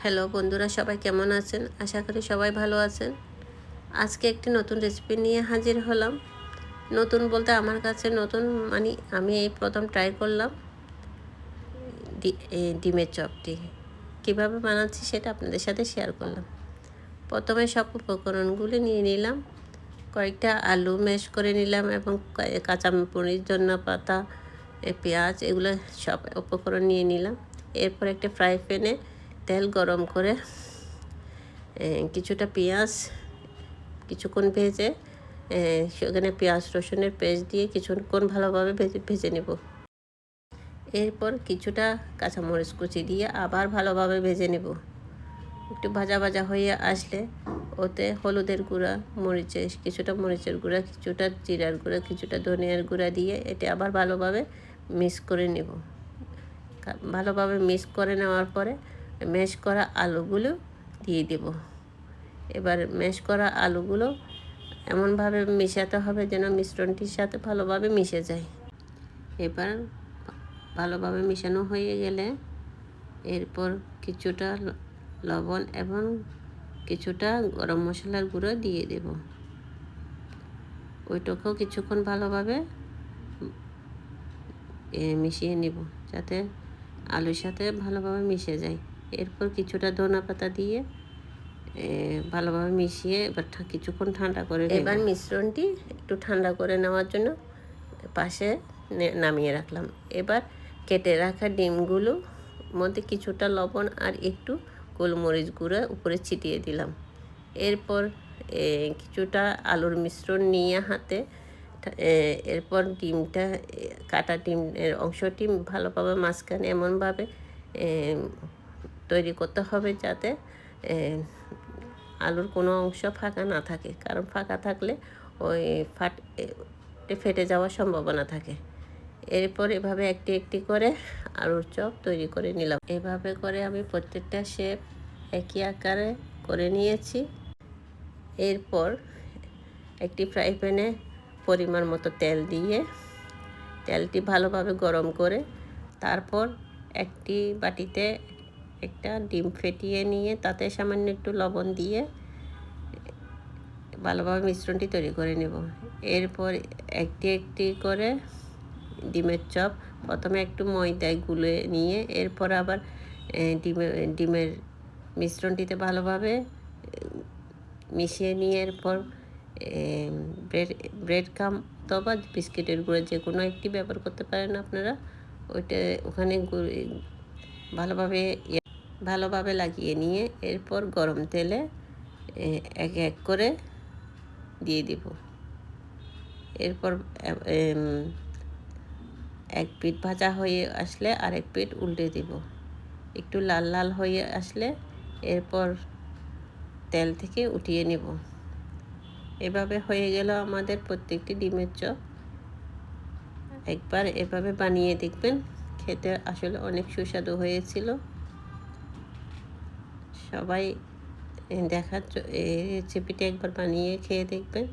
Hello বন্ধুরা, সবাই কেমন আছেন? আশা করি সবাই ভালো আছেন। আজকে একটি নতুন রেসিপি নিয়ে হাজির হলাম। নতুন বলতে আমার কাছে নতুন, মানে আমি এই প্রথম ট্রাই করলাম ডিমের চপটি। কীভাবে বানাচ্ছি সেটা আপনাদের সাথে শেয়ার করলাম। প্রথমে সব উপকরণগুলি নিয়ে নিলাম। কয়েকটা আলু ম্যাশ করে নিলাম এবং কাঁচামরিচ, ধনিয়া পাতা, পেঁয়াজ, এগুলো সব উপকরণ নিয়ে নিলাম। এরপর একটা ফ্রাই প্যানে তেল গরম করে কিছুটা পেঁয়াজ কিছুক্ষণ ভেজে সেখানে পেঁয়াজ রসুনের পেস্ট দিয়ে কিছুক্ষণ ভালোভাবে ভেজে নেব। এরপর কিছুটা কাঁচামরিচ কুচি দিয়ে আবার ভালোভাবে ভেজে নেব। একটু ভাজা ভাজা হয়ে আসলে ওতে হলুদের গুঁড়া, কিছুটা মরিচের গুঁড়া, কিছুটা জিরার গুঁড়া, কিছুটা ধনিয়ার গুঁড়া দিয়ে এটা আবার ভালোভাবে মিক্স করে নেব। ভালোভাবে মিক্স করে নেওয়ার পরে ম্যাশ করা আলুগুলো দিয়ে দেব। এবার ম্যাশ করা আলুগুলো এমনভাবে মেশাতে হবে যেন মিশ্রণটির সাথে ভালোভাবে মিশে যায়। এবার ভালোভাবে মেশানো হয়ে গেলে এরপর কিছুটা লবণ এবং কিছুটা গরম মশলার গুঁড়ো দিয়ে দেব। ওইটাকেও কিছুক্ষণ ভালোভাবে মিশিয়ে নেব যাতে আলুর সাথে ভালোভাবে মিশে যায়। এরপর কিছুটা ধনিয়া পাতা দিয়ে ভালোভাবে মিশিয়ে এবার কিছুক্ষণ ঠান্ডা করে এবার মিশ্রণটি একটু ঠান্ডা করে নেওয়ার জন্য পাশে নামিয়ে রাখলাম। এবার কেটে রাখা ডিমগুলো মধ্যে কিছুটা লবণ আর একটু গোলমরিচ গুঁড়ো উপরে ছিটিয়ে দিলাম। এরপর কিছুটা আলুর মিশ্রণ নিয়ে হাতে এরপর ডিমটা কাটা ডিমের অংশটি ভালোভাবে মাঝখানে এমনভাবে তৈরি করতে হবে যাতে আলুর কোনো অংশ ফাঁকা না থাকে, কারণ ফাঁকা থাকলে ওই ফেটে যাওয়ার সম্ভাবনা থাকে। এরপর এভাবে একটি একটি করে আলুর চপ তৈরি করে নিলাম। এভাবে করে আমি প্রত্যেকটা শেপ একই আকারে করে নিয়েছি। এরপর একটি ফ্রাই প্যানে পরিমাণ মতো তেল দিয়ে তেলটি ভালোভাবে গরম করে তারপর একটি বাটিতে একটা ডিম ফেটিয়ে নিয়ে তাতে সামান্য একটু লবণ দিয়ে ভালোভাবে মিশ্রণটি তৈরি করে নেব। এরপর একটি একটি করে ডিমের চপ প্রথমে একটু ময়দায় গুলে নিয়ে এরপর আবার ডিমের মিশ্রণটিতে ভালোভাবে মিশিয়ে নিয়ে এরপর ব্রেড ক্রাম্ব অথবা বিস্কিটের গুঁড়ো যে কোনো একটি ব্যবহার করতে পারেন আপনারা। ওখানে ভালোভাবে লাগিয়ে নিয়ে এরপর গরম তেলে এক এক করে দিয়ে দিব। এরপর এক পিঠ ভাজা হয়ে আসলে আরেক পিঠ উল্টে দিব। একটু লাল লাল হয়ে আসলে এরপর তেল থেকে উঠিয়ে নেব। এভাবে হয়ে গেল আমাদের প্রত্যেকটি ডিমের চপ। একবার এভাবে বানিয়ে দেখবেন, খেতে আসলে অনেক সুস্বাদু হয়েছিল। সবাই এই রেসিপিটা একবার বানিয়ে খেয়ে দেখবেন।